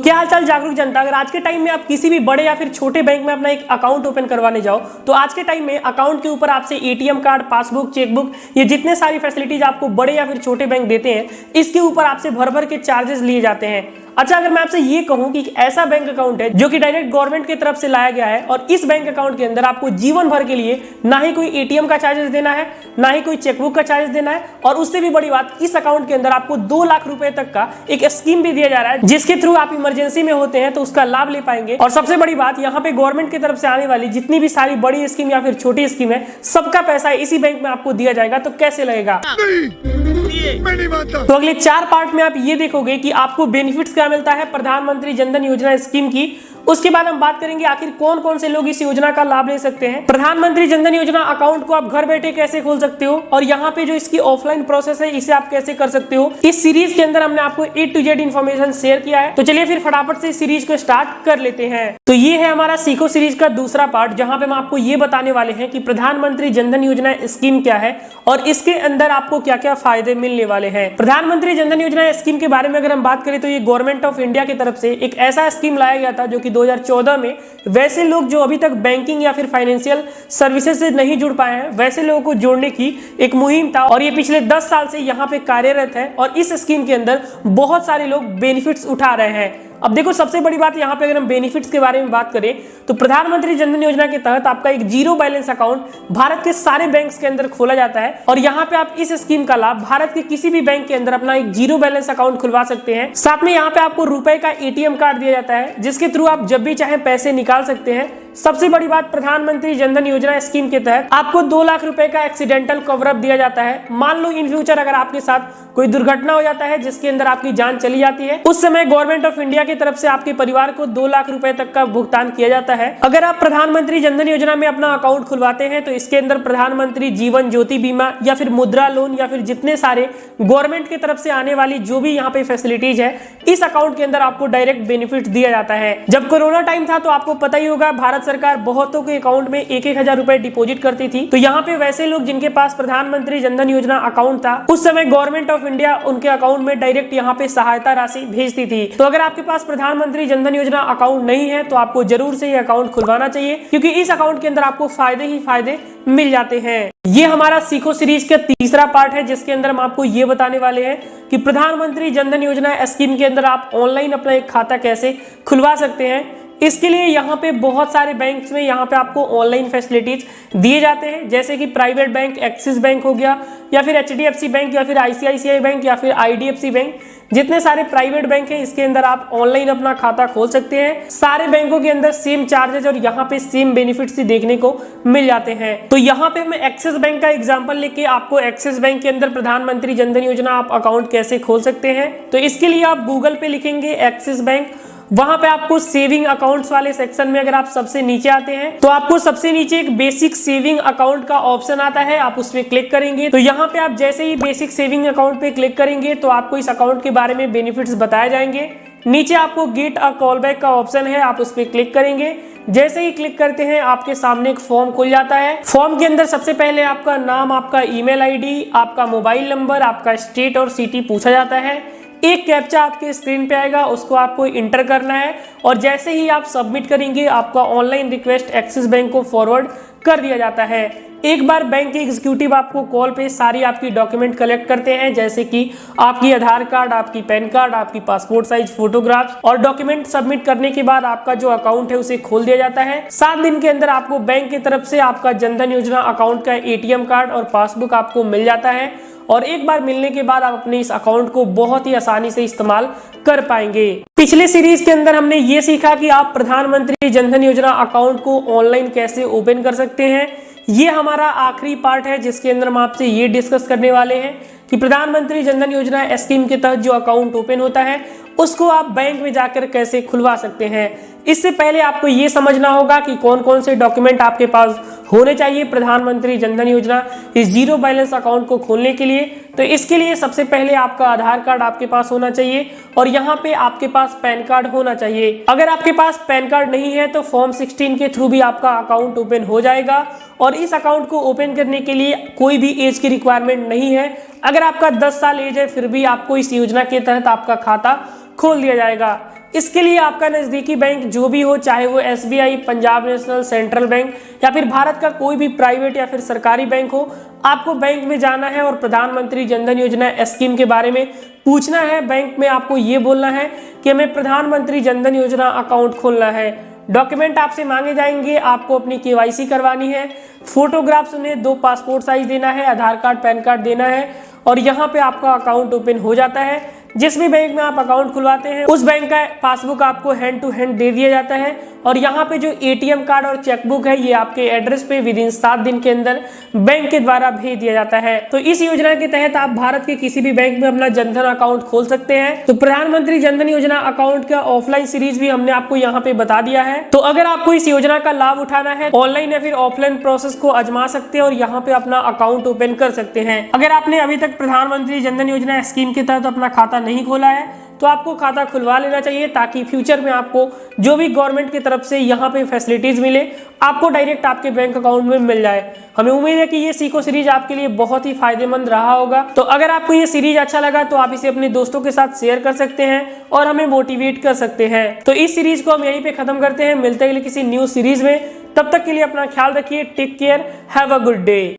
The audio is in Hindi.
क्या हालचाल जागरूक जनता, अगर आज के टाइम में आप किसी भी बड़े या फिर छोटे बैंक में अपना एक अकाउंट ओपन करवाने जाओ तो आज के टाइम में अकाउंट के ऊपर आपसे एटीएम कार्ड, पासबुक, चेकबुक, ये जितने सारी फैसिलिटीज आपको बड़े या फिर छोटे बैंक देते हैं इसके ऊपर आपसे भर भर के चार्जेस लिए जाते हैं। अच्छा, अगर मैं आपसे ये कहूं कि एक ऐसा बैंक अकाउंट है जो कि डायरेक्ट गवर्नमेंट की तरफ से लाया गया है और इस बैंक अकाउंट के अंदर आपको जीवन भर के लिए ना ही कोई एटीएम का चार्जेस देना है, ना ही कोई चेकबुक का चार्जेस देना है, और उससे भी बड़ी बात, इस अकाउंट के अंदर आपको 2 लाख रुपए तक का एक स्कीम भी दिया जा रहा है जिसके थ्रू आप इमरजेंसी में होते हैं तो उसका लाभ ले पाएंगे। और सबसे बड़ी बात, यहाँ पे गवर्नमेंट की तरफ से आने वाली जितनी भी सारी बड़ी स्कीम या फिर छोटी स्कीम है, सबका पैसा इसी बैंक में आपको दिया जाएगा। तो कैसे लगेगा? मैं नहीं मानता। तो अगले 4 पार्ट में आप ये देखोगे कि आपको बेनिफिट्स क्या मिलता है प्रधानमंत्री जनधन योजना स्कीम की। उसके बाद हम बात करेंगे आखिर कौन कौन से लोग इस योजना का लाभ ले सकते हैं। प्रधानमंत्री जनधन योजना अकाउंट को आप घर बैठे कैसे खोल सकते हो और यहाँ पे जो इसकी ऑफलाइन प्रोसेस है इसे आप कैसे कर सकते हो। इस सीरीज के अंदर हमने आपको A to Z information share किया है। तो चलिए फिर फटाफट से इस सीरीज को स्टार्ट कर लेते हैं। तो ये है हमारा सीखो सीरीज का दूसरा पार्ट, जहाँ पे हम आपको ये बताने वाले हैं कि प्रधानमंत्री जनधन योजना स्कीम क्या है और इसके अंदर आपको क्या क्या फायदे मिलने वाले हैं। प्रधानमंत्री जनधन योजना स्कीम के बारे में अगर हम बात करें तो ये गवर्नमेंट ऑफ इंडिया की तरफ से एक ऐसा स्कीम लाया गया था जो कि 2014 में वैसे लोग जो अभी तक बैंकिंग या फिर फाइनेंशियल सर्विसेज से नहीं जुड़ पाए हैं वैसे लोगों को जोड़ने की एक मुहिम था और ये पिछले 10 साल से यहाँ पे कार्यरत है और इस स्कीम के अंदर बहुत सारे लोग बेनिफिट्स उठा रहे हैं। अब देखो, सबसे बड़ी बात यहाँ पे अगर हम बेनिफिट्स के बारे में बात करें तो प्रधानमंत्री जनधन योजना के तहत आपका एक जीरो बैलेंस अकाउंट भारत के सारे बैंक्स के अंदर खोला जाता है और यहाँ पे आप इस स्कीम का लाभ भारत के किसी भी बैंक के अंदर अपना एक जीरो बैलेंस अकाउंट खुलवा सकते हैं। साथ में यहाँ पे आपको रुपए का एटीएम कार्ड दिया जाता है जिसके थ्रू आप जब भी चाहे पैसे निकाल सकते हैं। सबसे बड़ी बात, प्रधानमंत्री जनधन योजना स्कीम के तहत आपको 2 लाख रुपए का एक्सीडेंटल कवरअप दिया जाता है। मान लो इन फ्यूचर अगर आपके साथ कोई दुर्घटना हो जाता है जिसके अंदर आपकी जान चली जाती है, उस समय गवर्नमेंट ऑफ इंडिया की तरफ से आपके परिवार को 2 लाख रुपए तक का भुगतान किया जाता है। अगर आप प्रधानमंत्री जनधन योजना में अपना अकाउंट खुलवाते हैं तो इसके अंदर प्रधानमंत्री जीवन ज्योति बीमा या फिर मुद्रा लोन या फिर जितने सारे गवर्नमेंट की तरफ से आने वाली जो भी यहाँ पे फैसिलिटीज है, इस अकाउंट के अंदर आपको डायरेक्ट बेनिफिट दिया जाता है। जब कोरोना टाइम था तो आपको पता ही होगा, भारत सरकार बहुतों के अकाउंट में 1-1 हजार रुपए डिपॉजिट करती थी। तो यहाँ पे वैसे लोग जिनके पास प्रधानमंत्री जनधन योजना अकाउंट था, उस समय गवर्नमेंट ऑफ इंडिया उनके अकाउंट में डायरेक्ट यहाँ पे सहायता राशि भेजती थी। तो अगर आपके पास प्रधानमंत्री जनधन योजना अकाउंट नहीं है तो आपको जरूर से ये अकाउंट खुलवाना चाहिए, क्योंकि इस अकाउंट के अंदर आपको फायदे ही फायदे मिल जाते हैं। ये हमारा सीखो सीरीज का तीसरा पार्ट है जिसके अंदर हम आपको ये बताने वाले हैं कि प्रधानमंत्री जनधन योजना स्कीम के अंदर आप ऑनलाइन अपना एक खाता कैसे खुलवा सकते हैं। इसके लिए यहाँ पे बहुत सारे बैंक्स में यहाँ पे आपको ऑनलाइन फैसिलिटीज दिए जाते हैं, जैसे कि प्राइवेट बैंक एक्सिस बैंक हो गया या फिर HDFC बैंक या फिर ICICI बैंक या फिर IDFC बैंक। जितने सारे प्राइवेट बैंक हैं इसके अंदर आप ऑनलाइन अपना खाता खोल सकते हैं। सारे बैंकों के अंदर सेम चार्जेज और यहाँ पे सेम बेनिफिट्स ही देखने को मिल जाते हैं। तो यहाँ पे हम एक्सिस बैंक का एग्जांपल लेके आपको एक्सिस बैंक के अंदर प्रधानमंत्री जनधन योजना आप अकाउंट कैसे खोल सकते हैं। तो इसके लिए आप गूगल पे लिखेंगे एक्सिस बैंक, वहां पे आपको सेविंग अकाउंट्स वाले सेक्शन में अगर आप सबसे नीचे आते हैं तो आपको सबसे नीचे एक बेसिक सेविंग अकाउंट का ऑप्शन आता है, आप उसमें क्लिक करेंगे। तो यहाँ पे आप जैसे ही बेसिक सेविंग अकाउंट पे क्लिक करेंगे तो आपको इस अकाउंट के बारे में बेनिफिट्स बताए जाएंगे। नीचे आपको गेट अ कॉल बैक का ऑप्शन है, आप उस पर क्लिक करेंगे। जैसे ही क्लिक करते हैं आपके सामने एक फॉर्म खुल जाता है। फॉर्म के अंदर सबसे पहले आपका नाम, आपका ईमेल आईडी, आपका मोबाइल नंबर, आपका स्टेट और सिटी पूछा जाता है। एक कैप्चा आपके स्क्रीन पे आएगा, उसको आपको इंटर करना है और जैसे ही आप सबमिट करेंगे आपका ऑनलाइन रिक्वेस्ट एक्सिस बैंक को फॉरवर्ड कर दिया जाता है। एक बार बैंक के एग्जीक्यूटिव आपको कॉल पे सारी आपकी डॉक्यूमेंट कलेक्ट करते हैं, जैसे कि आपकी आधार कार्ड, आपकी पैन कार्ड, आपकी पासपोर्ट साइज फोटोग्राफ्स, और डॉक्यूमेंट सबमिट करने के बाद आपका जो अकाउंट है उसे खोल दिया जाता है। 7 दिन के अंदर आपको बैंक की तरफ से आपका जनधन योजना अकाउंट का एटीएम कार्ड और पासबुक आपको मिल जाता है और एक बार मिलने के बाद आप अपने इस अकाउंट को बहुत ही आसानी से इस्तेमाल कर पाएंगे। पिछले सीरीज के अंदर हमने ये सीखा कि आप प्रधानमंत्री जनधन योजना अकाउंट को ऑनलाइन कैसे ओपन कर सकते हैं। ये हमारा आखिरी पार्ट है जिसके अंदर हम आपसे ये डिस्कस करने वाले हैं कि प्रधानमंत्री जनधन योजना स्कीम के तहत जो अकाउंट ओपन होता है उसको आप बैंक में जाकर कैसे खुलवा सकते हैं। इससे पहले आपको ये समझना होगा कि कौन कौन से डॉक्यूमेंट आपके पास होने चाहिए प्रधानमंत्री जनधन योजना इस जीरो बैलेंस अकाउंट को खोलने के लिए। तो इसके लिए सबसे पहले आपका आधार कार्ड आपके पास होना चाहिए और यहाँ पे आपके पास पैन कार्ड होना चाहिए। अगर आपके पास पैन कार्ड नहीं है तो फॉर्म 16 के थ्रू भी आपका अकाउंट ओपन हो जाएगा और इस अकाउंट को ओपन करने के लिए कोई भी एज की रिक्वायरमेंट नहीं है। अगर आपका 10 साल एज है फिर भी आपको इस योजना के तहत आपका खाता खोल दिया जाएगा। इसके लिए आपका नजदीकी बैंक जो भी हो, चाहे वो SBI, Punjab national, central bank या फिर भारत का कोई भी प्राइवेट या फिर सरकारी बैंक हो, आपको बैंक में जाना है और प्रधानमंत्री जनधन योजना स्कीम के बारे में पूछना है। बैंक में आपको ये बोलना है कि हमें प्रधानमंत्री जनधन योजना अकाउंट खोलना है। डॉक्यूमेंट आपसे मांगे जाएंगे, आपको अपनी KYC करवानी है, फोटोग्राफ्स उन्हें 2 पासपोर्ट साइज देना है, आधार कार्ड, पैन कार्ड देना है और यहाँ पे आपका अकाउंट ओपन हो जाता है। जिस भी बैंक में आप अकाउंट खुलवाते हैं उस बैंक का पासबुक आपको हैंड टू हैंड दे दिया जाता है और यहाँ पे जो ATM कार्ड और चेकबुक है ये आपके एड्रेस पे विदिन 7 दिन के अंदर बैंक के द्वारा भेज दिया जाता है। तो इस योजना के तहत आप भारत के किसी भी बैंक में अपना जनधन अकाउंट खोल सकते हैं। तो प्रधानमंत्री जनधन योजना अकाउंट का ऑफलाइन सीरीज भी हमने आपको यहाँ पे बता दिया है। तो अगर आपको इस योजना का लाभ उठाना है, ऑनलाइन या फिर ऑफलाइन प्रोसेस को आजमा सकते हैं और यहाँ पे अपना अकाउंट ओपन कर सकते हैं। अगर आपने अभी तक प्रधानमंत्री जनधन योजना स्कीम के तहत अपना खाता नहीं खोला है तो आपको खाता खुलवा लेना चाहिए, ताकि फ्यूचर में आपको जो भी गवर्नमेंट की तरफ से यहाँ पे फैसिलिटीज मिले आपको डायरेक्ट आपके बैंक अकाउंट में मिल जाए। हमें उम्मीद है कि ये सीखो सीरीज आपके लिए बहुत ही फायदेमंद रहा होगा। तो अगर आपको ये सीरीज अच्छा लगा तो आप इसे अपने दोस्तों के साथ शेयर कर सकते हैं और हमें मोटिवेट कर सकते हैं। तो इस सीरीज को हम यहीं पे खत्म करते हैं, मिलते हैं किसी न्यू सीरीज में। तब तक के लिए अपना ख्याल रखिए, take care, have a good day.